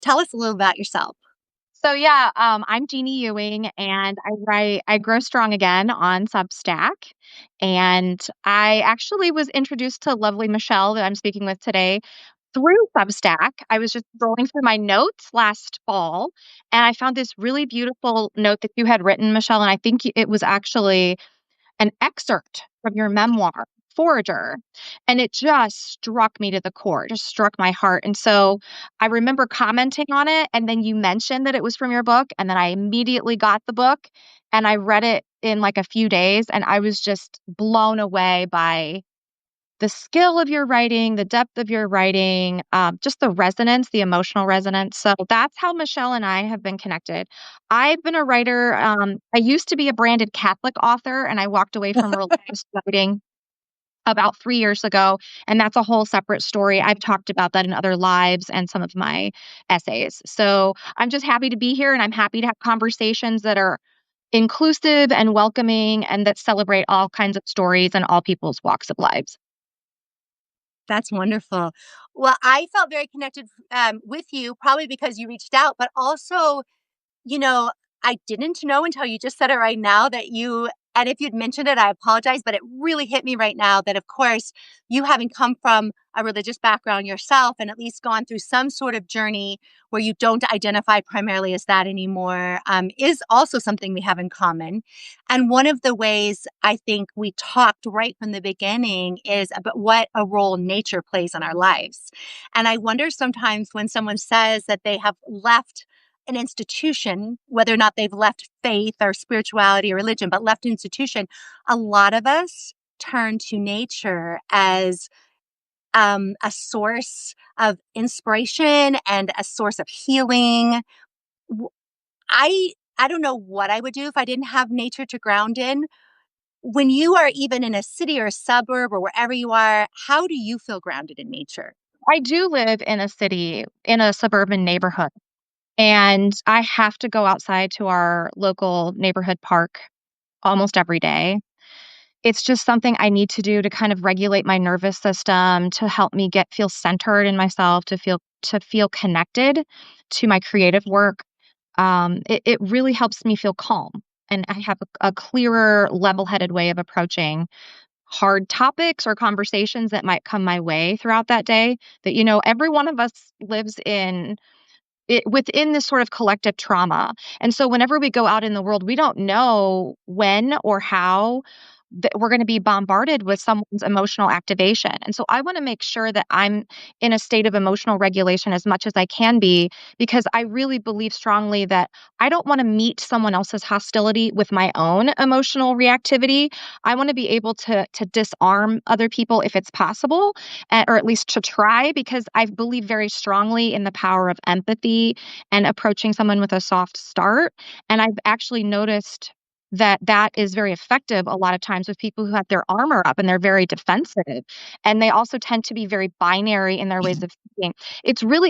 tell us a little about yourself. So yeah, I'm Jeannie Ewing, and I Grow Strong Again on Substack. And I actually was introduced to lovely Michelle that I'm speaking with today through Substack. I was just scrolling through my notes last fall, and I found this really beautiful note that you had written, Michelle, and I think it was actually an excerpt from your memoir, Forager. And it just struck me to the core, it just struck my heart. And so I remember commenting on it. And then you mentioned that it was from your book. And then I immediately got the book and I read it in like a few days. And I was just blown away by the skill of your writing, the depth of your writing, just the resonance, the emotional resonance. So that's how Michelle and I have been connected. I've been a writer. I used to be a branded Catholic author, and I walked away from religious writing about 3 years ago. And that's a whole separate story. I've talked about that in other lives and some of my essays. So I'm just happy to be here, and I'm happy to have conversations that are inclusive and welcoming and that celebrate all kinds of stories and all people's walks of lives. That's wonderful. Well, I felt very connected with you, probably because you reached out, but also, you know, I didn't know until you just said it right now that and if you'd mentioned it, I apologize, but it really hit me right now that, of course, you having come from a religious background yourself and at least gone through some sort of journey where you don't identify primarily as that anymore, is also something we have in common. And one of the ways I think we talked right from the beginning is about what a role nature plays in our lives. And I wonder sometimes when someone says that they have left an institution, whether or not they've left faith or spirituality or religion, but left institution, a lot of us turn to nature as a source of inspiration and a source of healing. W- I don't know what I would do if I didn't have nature to ground in. When you are even in a city or a suburb or wherever you are, how do you feel grounded in nature? I do live in a city, in a suburban neighborhood. And I have to go outside to our local neighborhood park almost every day. It's just something I need to do to kind of regulate my nervous system, to help me feel centered in myself, to feel connected to my creative work. It really helps me feel calm. And I have a clearer, level-headed way of approaching hard topics or conversations that might come my way throughout that day. That, every one of us lives within this sort of collective trauma. And so whenever we go out in the world, we don't know when or how that we're going to be bombarded with someone's emotional activation. And so I want to make sure that I'm in a state of emotional regulation as much as I can be, because I really believe strongly that I don't want to meet someone else's hostility with my own emotional reactivity. I want to be able to disarm other people if it's possible, or at least to try, because I believe very strongly in the power of empathy and approaching someone with a soft start. And I've actually noticed that that is very effective a lot of times with people who have their armor up and they're very defensive. And they also tend to be very binary in their ways of thinking.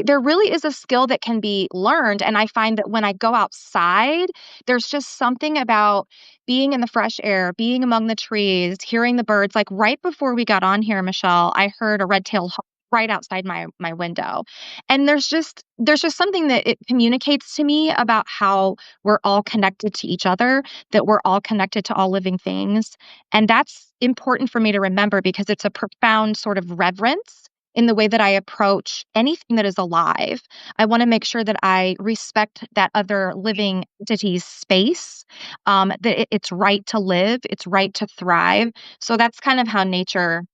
There really is a skill that can be learned. And I find that when I go outside, there's just something about being in the fresh air, being among the trees, hearing the birds. Like right before we got on here, Michelle, I heard a red-tailed hawk right outside my window. And there's just something that it communicates to me about how we're all connected to each other, that we're all connected to all living things. And that's important for me to remember because it's a profound sort of reverence in the way that I approach anything that is alive. I want to make sure that I respect that other living entity's space, that it's right to live, it's right to thrive. So that's kind of how nature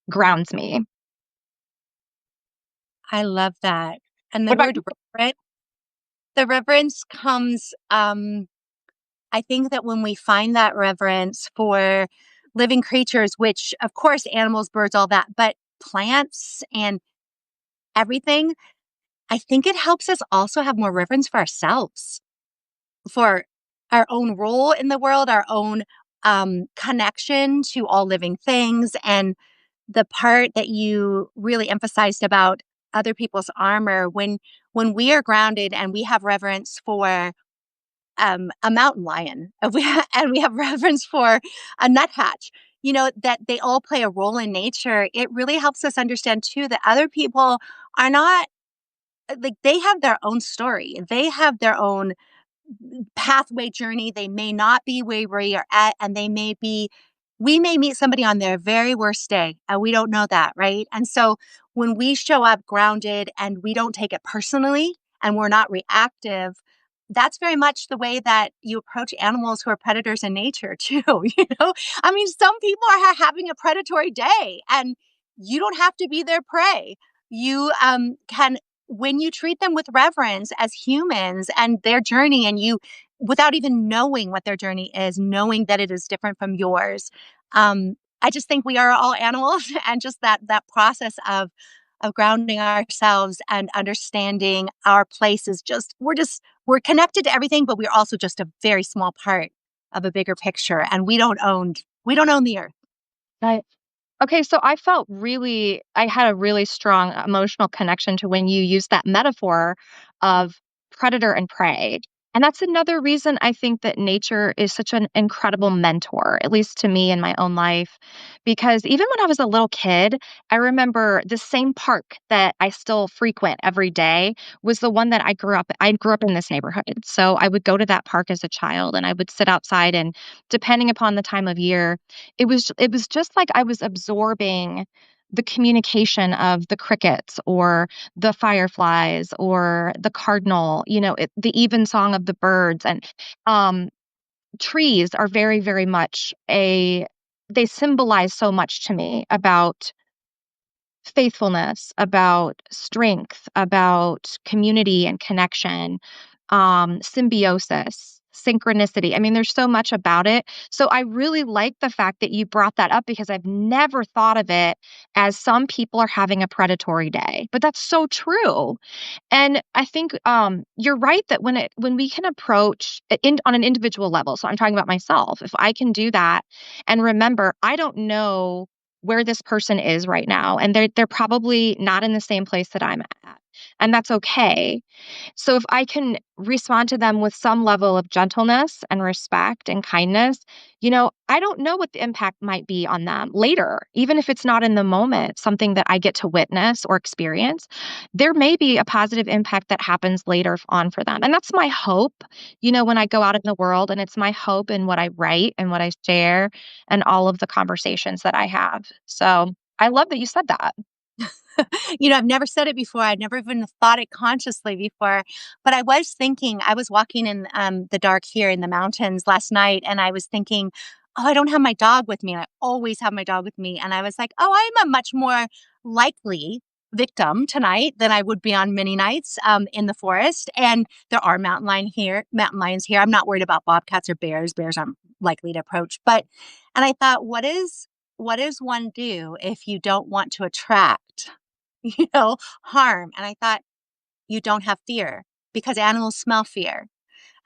grounds me. I love that. And the What about word you? reverence, the reverence comes, I think that when we find that reverence for living creatures, which of course, animals, birds, all that, but plants and everything, I think it helps us also have more reverence for ourselves, for our own role in the world, our own connection to all living things. And the part that you really emphasized about other people's armor, when we are grounded and we have reverence for a mountain lion, and we have reverence for a nuthatch, that they all play a role in nature, it really helps us understand too that other people are not like, they have their own story. They have their own pathway journey. They may not be where we are at, and we may meet somebody on their very worst day, and we don't know that, right? And so when we show up grounded and we don't take it personally and we're not reactive, that's very much the way that you approach animals who are predators in nature too. I mean, some people are having a predatory day, and you don't have to be their prey. You can, when you treat them with reverence as humans and their journey, and you, without even knowing what their journey is, knowing that it is different from yours. I just think we are all animals, and just that process of grounding ourselves and understanding our place is we're connected to everything, but we're also just a very small part of a bigger picture, and we don't own the earth. Right. Okay, so I had a really strong emotional connection to when you used that metaphor of predator and prey. And that's another reason I think that nature is such an incredible mentor, at least to me in my own life. Because even when I was a little kid, I remember the same park that I still frequent every day was the one that I grew up in this neighborhood. So I would go to that park as a child and I would sit outside, and depending upon the time of year, it was just like I was absorbing the communication of the crickets or the fireflies or the cardinal, the even song of the birds. And um, trees are very, very much they symbolize so much to me about faithfulness, about strength, about community and connection, symbiosis, synchronicity. I mean, there's so much about it. So I really like the fact that you brought that up because I've never thought of it as some people are having a predatory day, but that's so true. And I think you're right that when we can approach it on an individual level, so I'm talking about myself, if I can do that and remember, I don't know where this person is right now, and they're probably not in the same place that I'm at, and that's okay. So if I can respond to them with some level of gentleness and respect and kindness, I don't know what the impact might be on them later, even if it's not in the moment, something that I get to witness or experience. There may be a positive impact that happens later on for them. And that's my hope, when I go out in the world, and it's my hope in what I write and what I share and all of the conversations that I have. So I love that you said that. I've never said it before. I'd never even thought it consciously before. But I was walking in the dark here in the mountains last night, and I was thinking, oh, I don't have my dog with me. And I always have my dog with me. And I was like, oh, I'm a much more likely victim tonight than I would be on many nights in the forest. And there are mountain lions here. I'm not worried about bobcats or bears. Bears I'm likely to approach. And I thought, what does one do if you don't want to attract harm? And I thought, you don't have fear, because animals smell fear.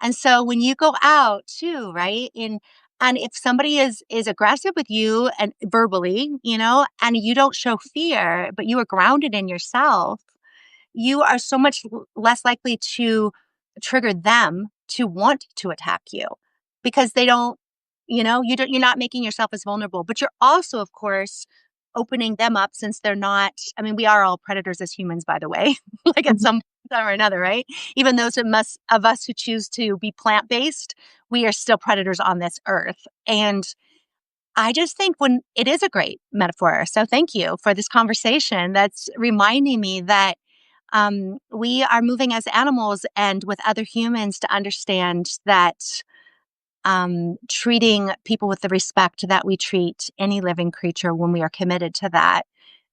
And so when you go out too, right? And if somebody is aggressive with you and verbally, and you don't show fear, but you are grounded in yourself, you are so much less likely to trigger them to want to attack you, because they don't, you're not making yourself as vulnerable, but you're also, of course, opening them up, since they're not, I mean, we are all predators as humans, by the way, like at some time or another, right? Even of us who choose to be plant-based, we are still predators on this earth. And I just think when it is a great metaphor. So thank you for this conversation. That's reminding me that we are moving as animals and with other humans to understand that treating people with the respect that we treat any living creature when we are committed to that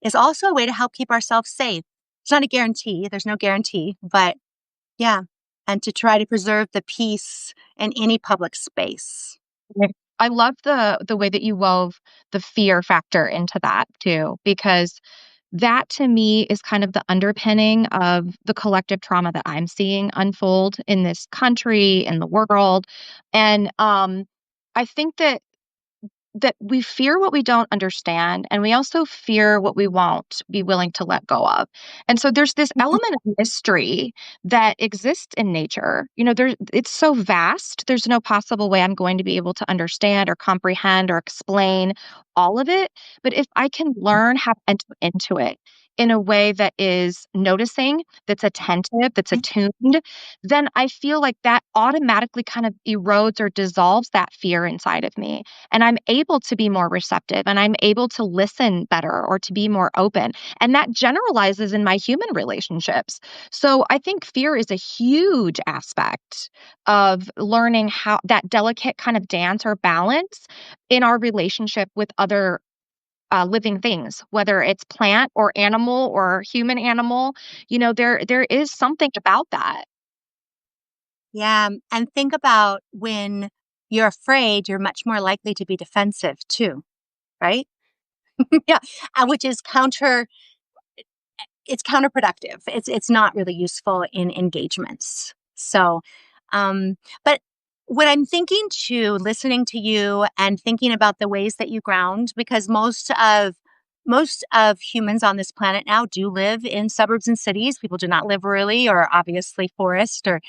is also a way to help keep ourselves safe. It's not a guarantee, there's no guarantee, but yeah, and to try to preserve the peace in any public space. Yeah. I love the way that you wove the fear factor into that too, because that to me is kind of the underpinning of the collective trauma that I'm seeing unfold in this country, in the world. And I think that we fear what we don't understand, and we also fear what we won't be willing to let go of. And so there's this element of mystery that exists in nature. It's so vast. There's no possible way I'm going to be able to understand or comprehend or explain all of it. But if I can learn how to enter into it in a way that is noticing, that's attentive, that's attuned, then I feel like that automatically kind of erodes or dissolves that fear inside of me. And I'm able to be more receptive and I'm able to listen better or to be more open. And that generalizes in my human relationships. So I think fear is a huge aspect of learning how that delicate kind of dance or balance in our relationship with other living things, whether it's plant or animal or human animal. There is something about that. Yeah, and think about when you're afraid, you're much more likely to be defensive too, right? Yeah, which is it's counterproductive. It's not really useful in engagements. So, um, but when I'm thinking to listening to you and thinking about the ways that you ground, because most of humans on this planet now do live in suburbs and cities. People do not live rurally or obviously forest, or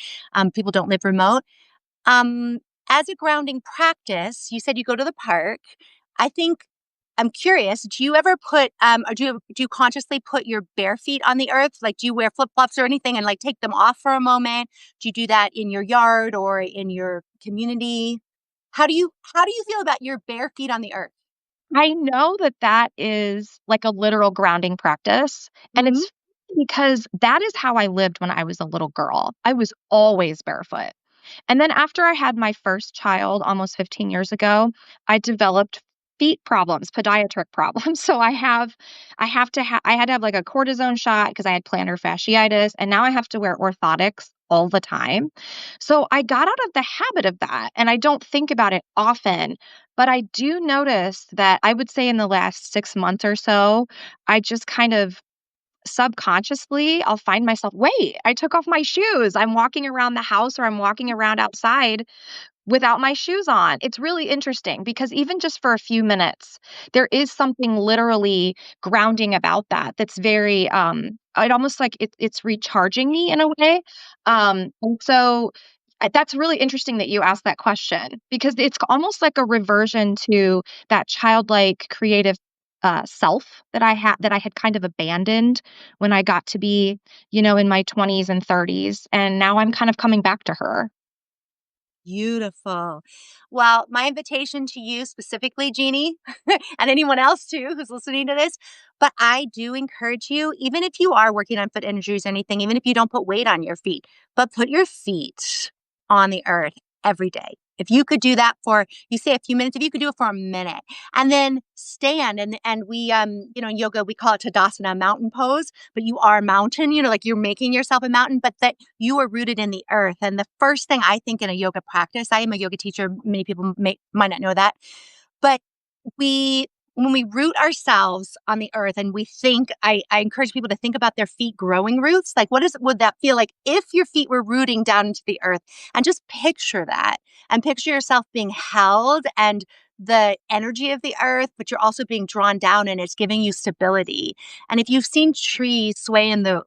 people don't live remote. Um, as a grounding practice, you said you go to the park. I think I'm curious, do you ever put or do you consciously put your bare feet on the earth? Like do you wear flip-flops or anything and like take them off for a moment? Do you do that in your yard or in your community? How do you feel about your bare feet on the earth? I know that that is like a literal grounding practice. And Mhm. it's because that is how I lived when I was a little girl. I was always barefoot. And then after I had my first child almost 15 years ago, I developed feet problems, podiatric problems. So I had to have like a cortisone shot because I had plantar fasciitis, and now I have to wear orthotics all the time. So I got out of the habit of that and I don't think about it often, but I do notice that I would say in the last 6 months or so, I just kind of subconsciously, I'll find myself, wait, I took off my shoes. I'm walking around the house or I'm walking around outside without my shoes on. It's really interesting because even just for a few minutes, there is something literally grounding about that that's very it almost like it's recharging me in a way. And so that's really interesting that you asked that question because it's almost like a reversion to that childlike creative self that I had kind of abandoned when I got to be, in my 20s and 30s, and now I'm kind of coming back to her. Beautiful. Well, my invitation to you specifically, Jeannie, and anyone else too who's listening to this, but I do encourage you, even if you are working on foot injuries or anything, even if you don't put weight on your feet, but put your feet on the earth every day. If you could do that for, you say a few minutes, if you could do it for a minute and then stand and we, in yoga, we call it Tadasana mountain pose, but you are a mountain, like you're making yourself a mountain, but that you are rooted in the earth. And the first thing I think in a yoga practice, I am a yoga teacher. Many people might not know that, but we when we root ourselves on the earth and we think I encourage people to think about their feet growing roots, like would that feel like if your feet were rooting down into the earth, and just picture that and picture yourself being held and the energy of the earth, but you're also being drawn down and it's giving you stability. And if you've seen trees sway in the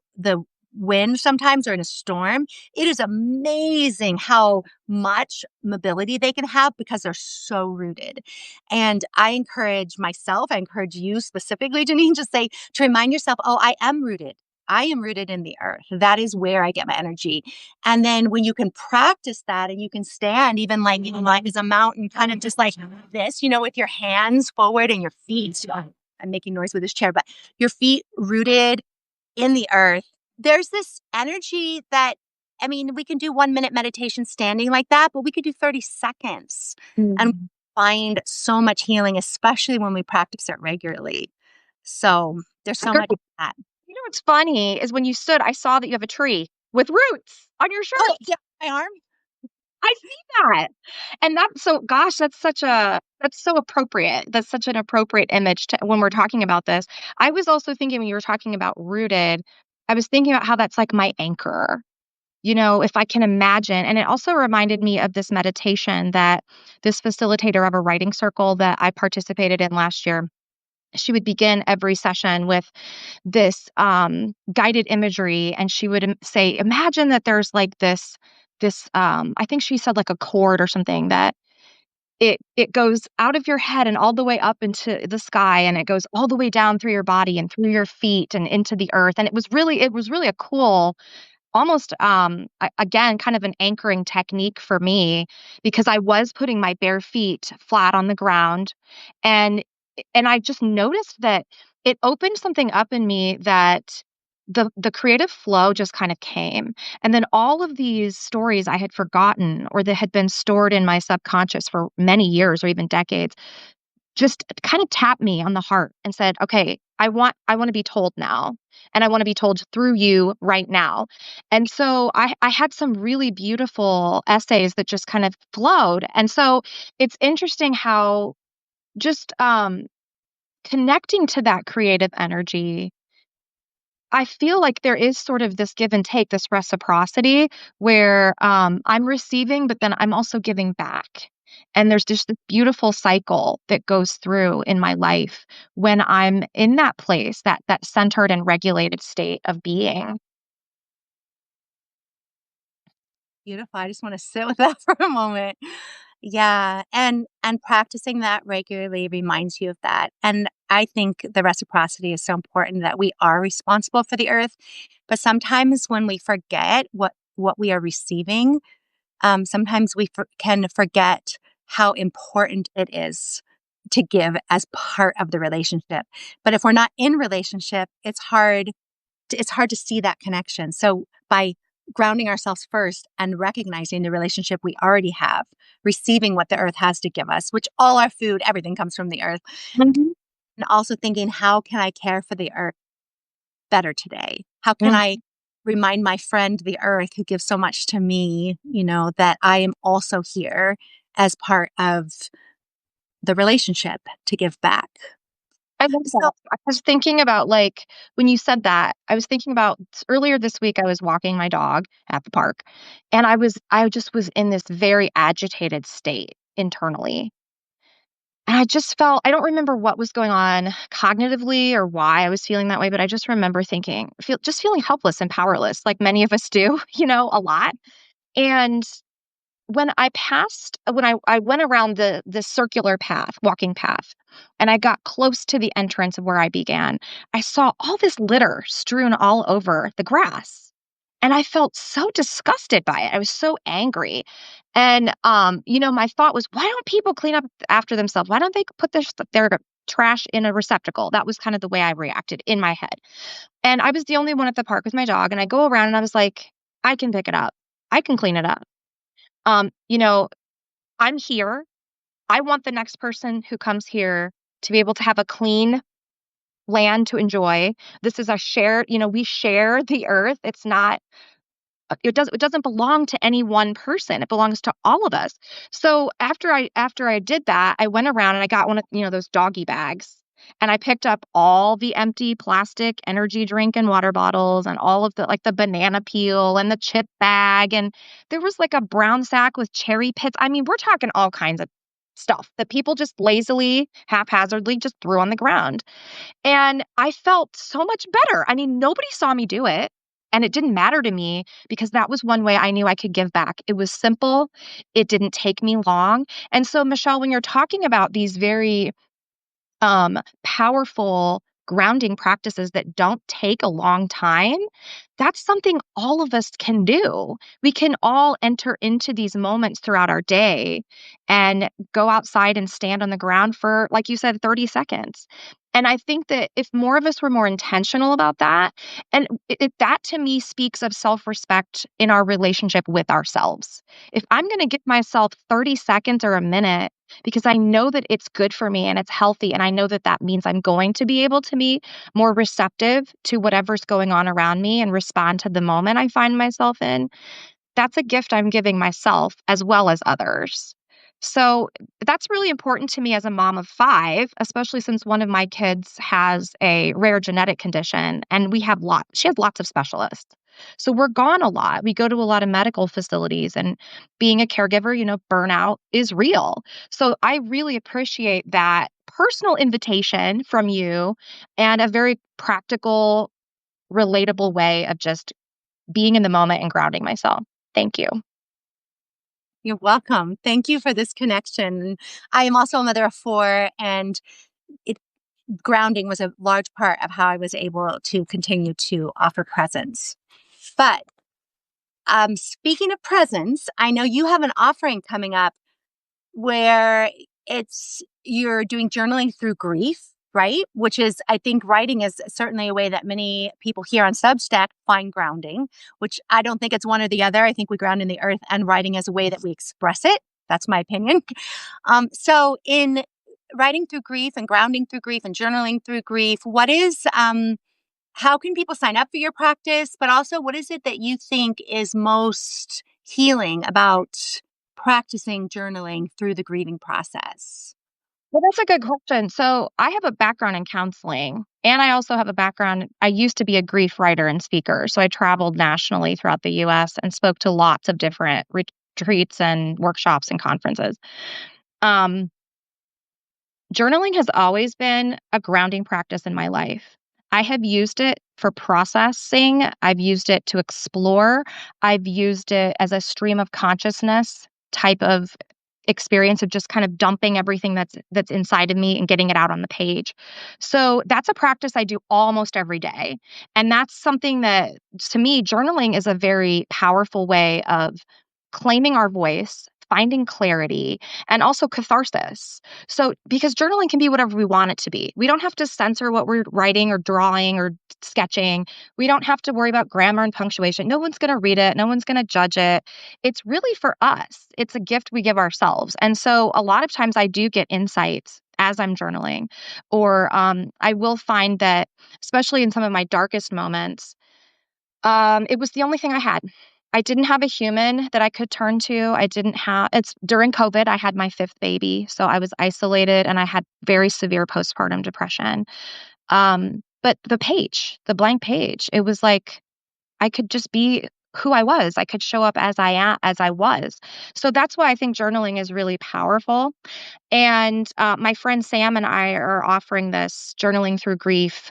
wind sometimes or in a storm, it is amazing how much mobility they can have because they're so rooted. And I encourage you specifically, Janine, to remind yourself, oh, I am rooted. I am rooted in the earth. That is where I get my energy. And then when you can practice that and you can stand even like as a mountain, kind of just like this, with your hands forward and your feet. I'm making noise with this chair, but your feet rooted in the earth. There's this energy that, I mean, we can do 1 minute meditation standing like that, but we could do 30 seconds and Mm. find so much healing, especially when we practice it regularly. So there's so Agree. much of that. What's funny is when you stood, I saw that you have a tree with roots on your Oh, shirt. yeah, my arm. I see that. And that's so gosh, that's so appropriate. That's such an appropriate image to when we're talking about this. I was also thinking when you were talking about rooted, I was thinking about how that's like my anchor. If I can imagine. And it also reminded me of this meditation that this facilitator of a writing circle that I participated in last year. She would begin every session with this guided imagery, and she would say, "Imagine that there's like this. I think she said like a cord or something that it goes out of your head and all the way up into the sky, and it goes all the way down through your body and through your feet and into the earth. And it was really a cool, almost again, kind of an anchoring technique for me, because I was putting my bare feet flat on the ground, and I just noticed that it opened something up in me, that the creative flow just kind of came. And then all of these stories I had forgotten, or that had been stored in my subconscious for many years or even decades, just kind of tapped me on the heart and said, "Okay, I want to be told now, and I want to be told through you right now." And so I had some really beautiful essays that just kind of flowed. And so it's interesting how just connecting to that creative energy, I feel like there is sort of this give and take, this reciprocity where I'm receiving, but then I'm also giving back. And there's just this beautiful cycle that goes through in my life when I'm in that place, that centered and regulated state of being. Beautiful. I just wanna sit with that for a moment. Yeah, and practicing that regularly reminds you of that, and I think the reciprocity is so important, that we are responsible for the earth, but sometimes when we forget what we are receiving, sometimes we can forget how important it is to give as part of the relationship. But if we're not in relationship, it's hard to see that connection. So by grounding ourselves first and recognizing the relationship we already have, receiving what the earth has to give us, which all our food, everything comes from the earth, Mhm. and also thinking, how can I care for the earth better today? How can Mm. I remind my friend, the earth, who gives so much to me, that I am also here as part of the relationship to give back? I love So, that. I was thinking about, like, when you said that, I was thinking about earlier this week, I was walking my dog at the park, and I just was in this very agitated state internally. And I just felt, I don't remember what was going on cognitively or why I was feeling that way, but I just remember just feeling helpless and powerless, like many of us do, a lot. And when I went around the circular path, walking path, and I got close to the entrance of where I began, I saw all this litter strewn all over the grass. And I felt so disgusted by it. I was so angry. And my thought was, why don't people clean up after themselves? Why don't they put their trash in a receptacle? That was kind of the way I reacted in my head. And I was the only one at the park with my dog, and I go around and I was like, I can pick it up. I can clean it up. Um, you know, I'm here. I want the next person who comes here to be able to have a clean land to enjoy. This is a shared, we share the earth. It doesn't belong to any one person. It belongs to all of us. So after I did that, I went around and I got one of, those doggy bags. And I picked up all the empty plastic energy drink and water bottles, and all of the banana peel and the chip bag. And there was like a brown sack with cherry pits. I mean, we're talking all kinds of stuff that people just lazily, haphazardly just threw on the ground. And I felt so much better. I mean, nobody saw me do it, and it didn't matter to me, because that was one way I knew I could give back. It was simple. It didn't take me long. And so, Michelle, when you're talking about these very powerful grounding practices that don't take a long time, that's something all of us can do. We can all enter into these moments throughout our day and go outside and stand on the ground for, like you said, 30 seconds. And I think that if more of us were more intentional about that, and that to me speaks of self respect in our relationship with ourselves. If I'm going to give myself 30 seconds or a minute, because I know that it's good for me and it's healthy. And I know that that means I'm going to be able to be more receptive to whatever's going on around me and respond to the moment I find myself in. That's a gift I'm giving myself as well as others. So that's really important to me as a mom of five, especially since one of my kids has a rare genetic condition, and she has lots of specialists. So we're gone a lot. We go to a lot of medical facilities, and being a caregiver, burnout is real. So I really appreciate that personal invitation from you, and a very practical, relatable way of just being in the moment and grounding myself. Thank you. You're welcome. Thank you for this connection. I am also a mother of four, and it grounding was a large part of how I was able to continue to offer presence. But speaking of presence, I know you have an offering coming up where it's you're doing journaling through grief, right? Which is, I think, writing is certainly a way that many people here on Substack find grounding, which I don't think it's one or the other. I think we ground in the earth, and writing is a way that we express it. That's my opinion. So, in writing through grief and grounding through grief and journaling through grief, how can people sign up for your practice? But also, what is it that you think is most healing about practicing journaling through the grieving process? Well, that's a good question. So, I have a background in counseling, and I also have a background. I used to be a grief writer and speaker. So, I traveled nationally throughout the US and spoke to lots of different retreats and workshops and conferences. Um, Journaling has always been a grounding practice in my life. I have used it for processing. I've used it to explore. I've used it as a stream of consciousness type of experience of just kind of dumping everything that's inside of me and getting it out on the page. So that's a practice I do almost every day. And that's something that to me journaling is a very powerful way of claiming our voice, finding clarity, and also catharsis. So, because journaling can be whatever we want it to be. We don't have to censor what we're writing or drawing or sketching. We don't have to worry about grammar and punctuation. No one's going to read it. No one's going to judge it. It's really for us. It's a gift we give ourselves. And so, a lot of times I do get insights as I'm journaling, or I will find that, especially in some of my darkest moments, it was the only thing I had. I didn't have a human that I could turn to. It's during COVID, I had my fifth baby. So I was isolated and I had very severe postpartum depression. But the blank page, it was like I could just be who I was. I could show up as I was. So that's why I think journaling is really powerful. And my friend Sam and I are offering this journaling through grief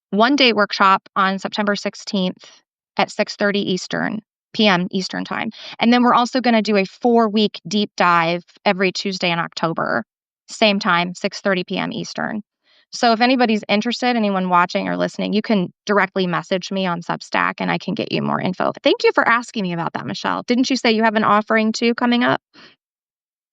one-day workshop on September 16th at 6:30 PM Eastern time. And then we're also gonna do a 4-week deep dive every Tuesday in October, same time, 6:30 PM Eastern. So if anybody's interested, anyone watching or listening, you can directly message me on Substack and I can get you more info. Thank you for asking me about that, Michelle. Didn't you say you have an offering too coming up?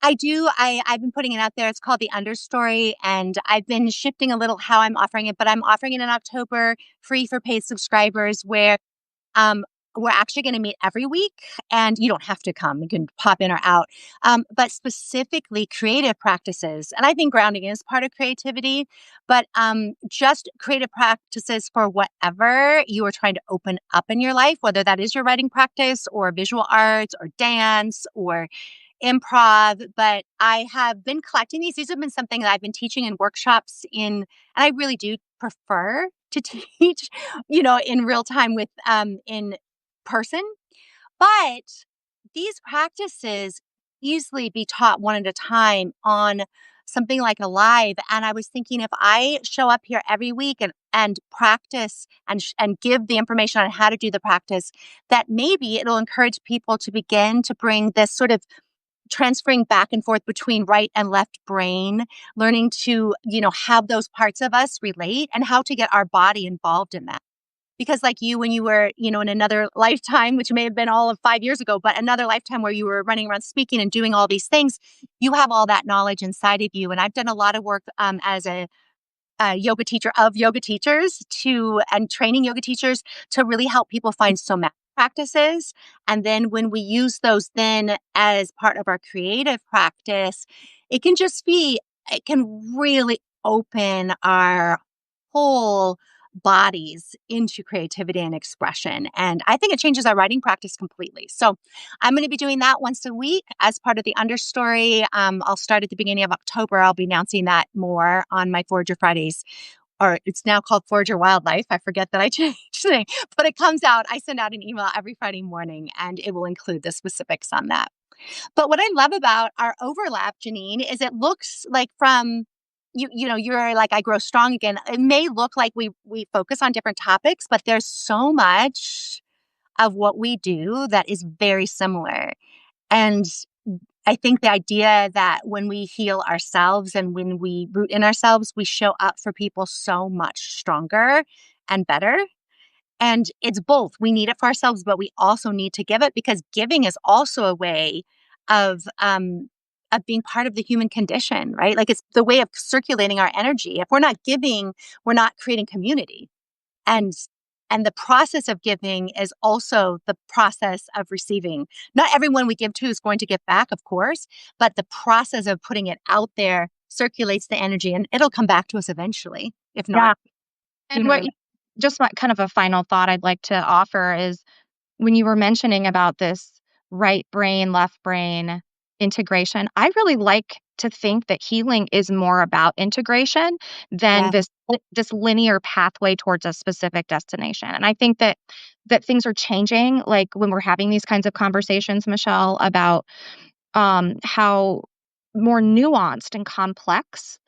I do. I've been putting it out there. It's called The Understory, and I've been shifting a little how I'm offering it, but I'm offering it in October, free for paid subscribers, where Um, we're actually going to meet every week, and you don't have to come. You can pop in or out. But specifically, creative practices. And I think grounding is part of creativity, but just creative practices for whatever you are trying to open up in your life, whether that is your writing practice or visual arts or dance or improv. But I have been collecting these. These have been something that I've been teaching in workshops and I really do prefer to teach, in real time with in person. But these practices easily be taught one at a time on something like a live. And I was thinking if I show up here every week and practice and give the information on how to do the practice, that maybe it'll encourage people to begin to bring this sort of transferring back and forth between right and left brain, learning to, have those parts of us relate and how to get our body involved in that. Because like you, when you were, in another lifetime, which may have been all of 5 years ago, but another lifetime where you were running around speaking and doing all these things, you have all that knowledge inside of you. And I've done a lot of work as a yoga teacher of yoga teachers and training yoga teachers to really help people find somatic practices. And then when we use those then as part of our creative practice, it can really open our whole bodies into creativity and expression. And I think it changes our writing practice completely. So I'm going to be doing that once a week as part of the understory. I'll start at the beginning of October. I'll be announcing that more on my Forager Fridays, or it's now called Forager Wildlife. I forget that I changed the name, but it comes out. I send out an email every Friday morning and it will include the specifics on that. But what I love about our overlap, Janine, is it looks like from you're like I grow strong again. It may look like we focus on different topics, but there's so much of what we do that is very similar. And I think the idea that when we heal ourselves and when we root in ourselves, we show up for people so much stronger and better. And it's both. We need it for ourselves, but we also need to give it because giving is also a way of being part of the human condition, right? Like it's the way of circulating our energy. If we're not giving, we're not creating community. And and the process of giving is also the process of receiving. Not everyone we give to is going to give back, of course, but the process of putting it out there circulates the energy and it'll come back to us eventually, if not Yeah. And sooner or later. just what kind of a final thought I'd like to offer is when you were mentioning about this right brain, left brain integration, I really like to think that healing is more about integration than Yeah. this linear pathway towards a specific destination. And I think that things are changing, like when we're having these kinds of conversations, Michelle, about how more nuanced and complex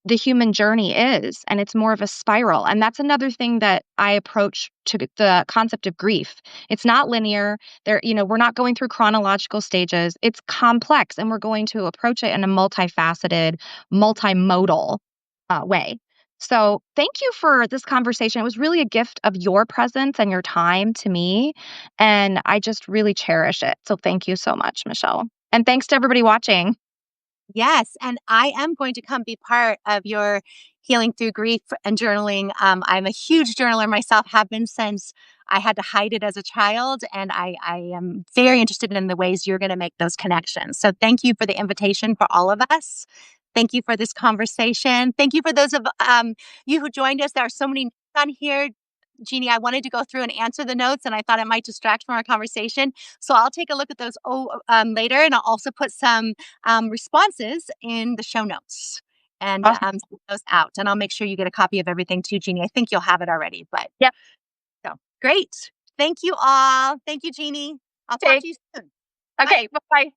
the human journey is, and it's more of a spiral. And that's another thing that I approach to the concept of grief. It's not linear. We're not going through chronological stages. It's complex, and we're going to approach it in a multifaceted, multimodal way. So, thank you for this conversation. It was really a gift of your presence and your time to me, and I just really cherish it. So, thank you so much, Michelle. And thanks to everybody watching. Yes, and I am going to come be part of your healing through grief and journaling. I'm a huge journaler myself, have been since I had to hide it as a child, and I am very interested in the ways you're going to make those connections. So thank you for the invitation for all of us. Thank you for this conversation. Thank you for those of you who joined us. There are so many notes on here. Jeannie, I wanted to go through and answer the notes, and I thought it might distract from our conversation. So I'll take a look at those later, and I'll also put some responses in the show notes and Awesome. send those out. And I'll make sure you get a copy of everything too, Jeannie. I think you'll have it already, but Yep. so great. Thank you all. Thank you, Jeannie. I'll talk Okay. to you soon. Bye. Okay. Bye.